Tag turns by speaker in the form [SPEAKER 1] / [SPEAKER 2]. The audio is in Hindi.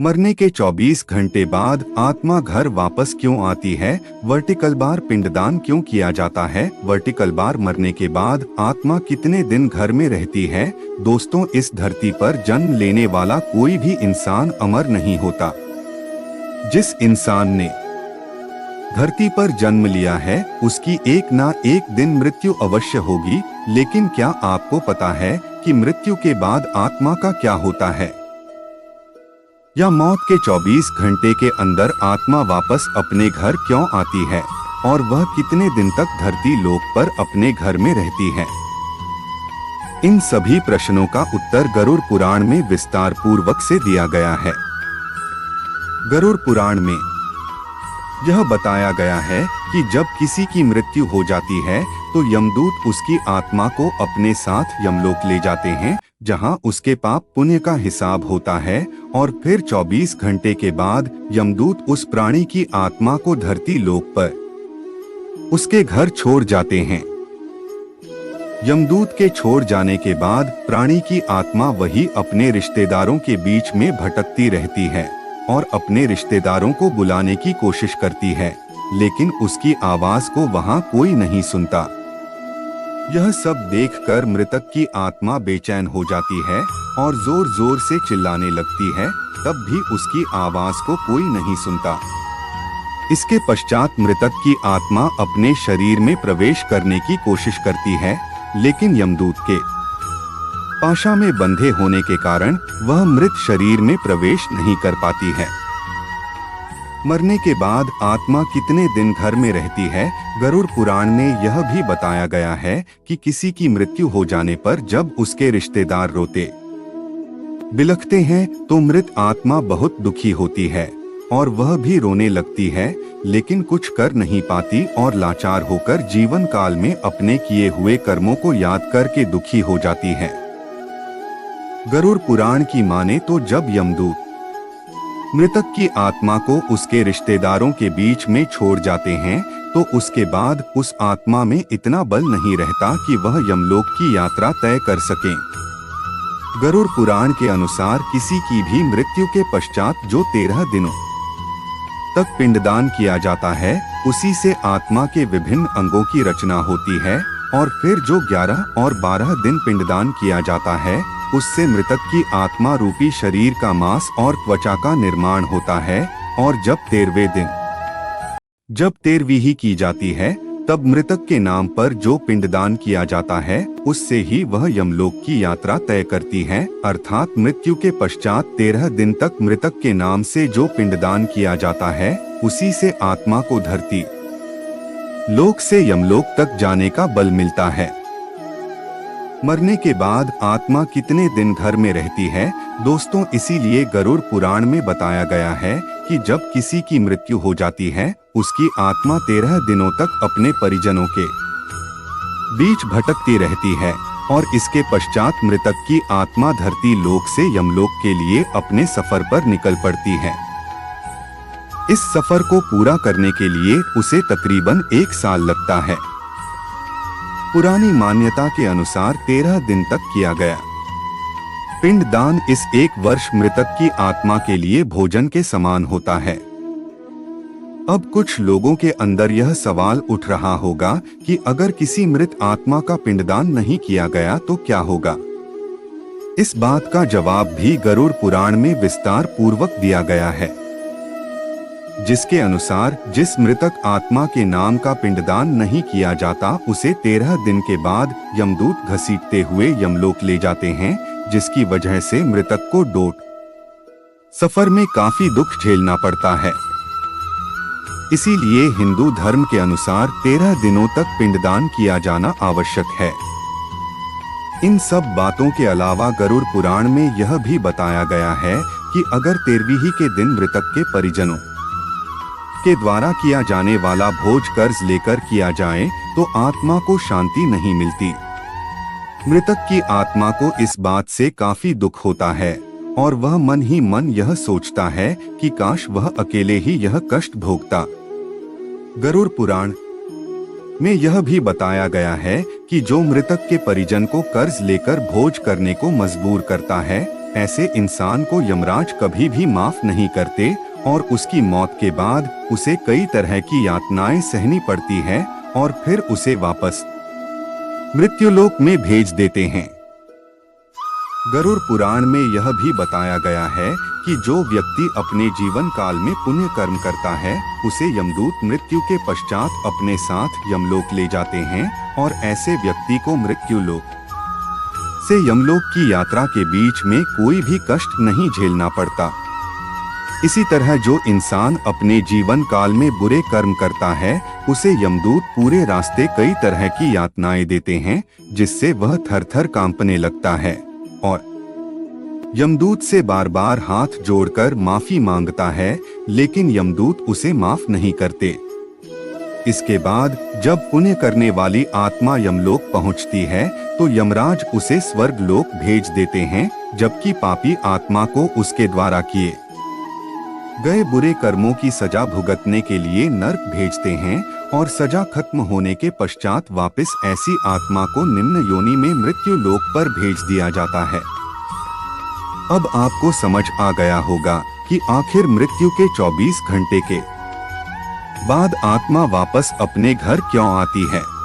[SPEAKER 1] मरने के 24 घंटे बाद आत्मा घर वापस क्यों आती है? वर्टिकल बार पिंडदान क्यों किया जाता है? वर्टिकल बार मरने के बाद आत्मा कितने दिन घर में रहती है? दोस्तों, इस धरती पर जन्म लेने वाला कोई भी इंसान अमर नहीं होता। जिस इंसान ने धरती पर जन्म लिया है उसकी एक ना एक दिन मृत्यु अवश्य होगी, लेकिन क्या आपको पता है कि मृत्यु के बाद आत्मा का क्या होता है? या मौत के 24 घंटे के अंदर आत्मा वापस अपने घर क्यों आती है और वह कितने दिन तक धरती लोक पर अपने घर में रहती है? इन सभी प्रश्नों का उत्तर गरुड़ पुराण में विस्तार पूर्वक से दिया गया है। गरुड़ पुराण में यह बताया गया है कि जब किसी की मृत्यु हो जाती है तो यमदूत उसकी आत्मा को अपने साथ यमलोक ले जाते हैं, जहां उसके पाप पुण्य का हिसाब होता है, और फिर 24 घंटे के बाद यमदूत उस प्राणी की आत्मा को धरती लोक पर उसके घर छोड़ जाते हैं। यमदूत के छोड़ जाने के बाद प्राणी की आत्मा वही अपने रिश्तेदारों के बीच में भटकती रहती है और अपने रिश्तेदारों को बुलाने की कोशिश करती है, लेकिन उसकी आवाज को वहां कोई नहीं सुनता। यह सब देखकर मृतक की आत्मा बेचैन हो जाती है और जोर जोर से चिल्लाने लगती है, तब भी उसकी आवाज को कोई नहीं सुनता। इसके पश्चात मृतक की आत्मा अपने शरीर में प्रवेश करने की कोशिश करती है, लेकिन यमदूत के पाशा में बंधे होने के कारण वह मृत शरीर में प्रवेश नहीं कर पाती है। मरने के बाद आत्मा कितने दिन घर में रहती है? गरुड़ पुराण में यह भी बताया गया है कि किसी की मृत्यु हो जाने पर जब उसके रिश्तेदार रोते बिलखते हैं तो मृत आत्मा बहुत दुखी होती है और वह भी रोने लगती है, लेकिन कुछ कर नहीं पाती और लाचार होकर जीवन काल में अपने किए हुए कर्मों को याद करके दुखी हो जाती है। गरुड़ पुराण की माने तो जब यमदूत मृतक की आत्मा को उसके रिश्तेदारों के बीच में छोड़ जाते हैं तो उसके बाद उस आत्मा में इतना बल नहीं रहता कि वह यमलोक की यात्रा तय कर सके। गरुड़ पुराण के अनुसार किसी की भी मृत्यु के पश्चात जो 13 दिनों तक पिंडदान किया जाता है, उसी से आत्मा के विभिन्न अंगों की रचना होती है, और फिर जो 11 और 12 दिन पिंडदान किया जाता है उससे मृतक की आत्मा रूपी शरीर का मांस और त्वचा का निर्माण होता है, और जब 13वें दिन जब 13वीं की जाती है तब मृतक के नाम पर जो पिंडदान किया जाता है उससे ही वह यमलोक की यात्रा तय करती है। अर्थात मृत्यु के पश्चात 13 दिन तक मृतक के नाम से जो पिंडदान किया जाता है उसी से आत्मा को धरती लोक से यमलोक तक जाने का बल मिलता है। मरने के बाद आत्मा कितने दिन घर में रहती है? दोस्तों, इसीलिए गरुड़ पुराण में बताया गया है कि जब किसी की मृत्यु हो जाती है उसकी आत्मा 13 दिनों तक अपने परिजनों के बीच भटकती रहती है, और इसके पश्चात मृतक की आत्मा धरती लोक से यमलोक के लिए अपने सफर पर निकल पड़ती है। इस सफर को पूरा करने के लिए उसे तकरीबन 1 साल लगता है। पुरानी मान्यता के अनुसार 13 दिन तक किया गया पिंडदान इस 1 वर्ष मृतक की आत्मा के लिए भोजन के समान होता है। अब कुछ लोगों के अंदर यह सवाल उठ रहा होगा कि अगर किसी मृत आत्मा का पिंडदान नहीं किया गया तो क्या होगा? इस बात का जवाब भी गरुड़ पुराण में विस्तार पूर्वक दिया गया है, जिसके अनुसार जिस मृतक आत्मा के नाम का पिंडदान नहीं किया जाता उसे 13 दिन के बाद यमदूत घसीटते हुए यमलोक ले जाते हैं, जिसकी वजह से मृतक को डोट सफर में काफी दुख झेलना पड़ता है। इसीलिए हिंदू धर्म के अनुसार 13 दिनों तक पिंडदान किया जाना आवश्यक है। इन सब बातों के अलावा गरुड़ पुराण में यह भी बताया गया है कि अगर 13वीं के दिन मृतक के परिजनों के द्वारा किया जाने वाला भोज कर्ज लेकर किया जाए तो आत्मा को शांति नहीं मिलती। मृतक की आत्मा को इस बात से काफी दुख होता है और वह मन ही मन यह सोचता है कि काश वह अकेले ही यह कष्ट भोगता। गरुड़ पुराण में यह भी बताया गया है कि जो मृतक के परिजन को कर्ज लेकर भोज करने को मजबूर करता है, ऐसे इंसान को यमराज कभी भी माफ नहीं करते और उसकी मौत के बाद उसे कई तरह की यातनाएं सहनी पड़ती है और फिर उसे वापस मृत्युलोक में भेज देते हैं। गरुड़ पुराण में यह भी बताया गया है कि जो व्यक्ति अपने जीवन काल में पुण्य कर्म करता है उसे यमदूत मृत्यु के पश्चात अपने साथ यमलोक ले जाते हैं और ऐसे व्यक्ति को मृत्युलोक से यमलोक की यात्रा के बीच में कोई भी कष्ट नहीं झेलना पड़ता। इसी तरह जो इंसान अपने जीवन काल में बुरे कर्म करता है उसे यमदूत पूरे रास्ते कई तरह की यातनाएं देते हैं जिससे वह थर-थर कांपने लगता है और यमदूत से बार बार हाथ जोड़कर माफी मांगता है, लेकिन यमदूत उसे माफ नहीं करते। इसके बाद जब पुण्य करने वाली आत्मा यमलोक पहुंचती है तो यमराज उसे स्वर्ग लोक भेज देते हैं, जबकि पापी आत्मा को उसके द्वारा किए गए बुरे कर्मों की सजा भुगतने के लिए नर्क भेजते हैं और सजा खत्म होने के पश्चात वापस ऐसी आत्मा को निम्न योनि में मृत्यु लोक पर भेज दिया जाता है। अब आपको समझ आ गया होगा कि आखिर मृत्यु के 24 घंटे के बाद आत्मा वापस अपने घर क्यों आती है।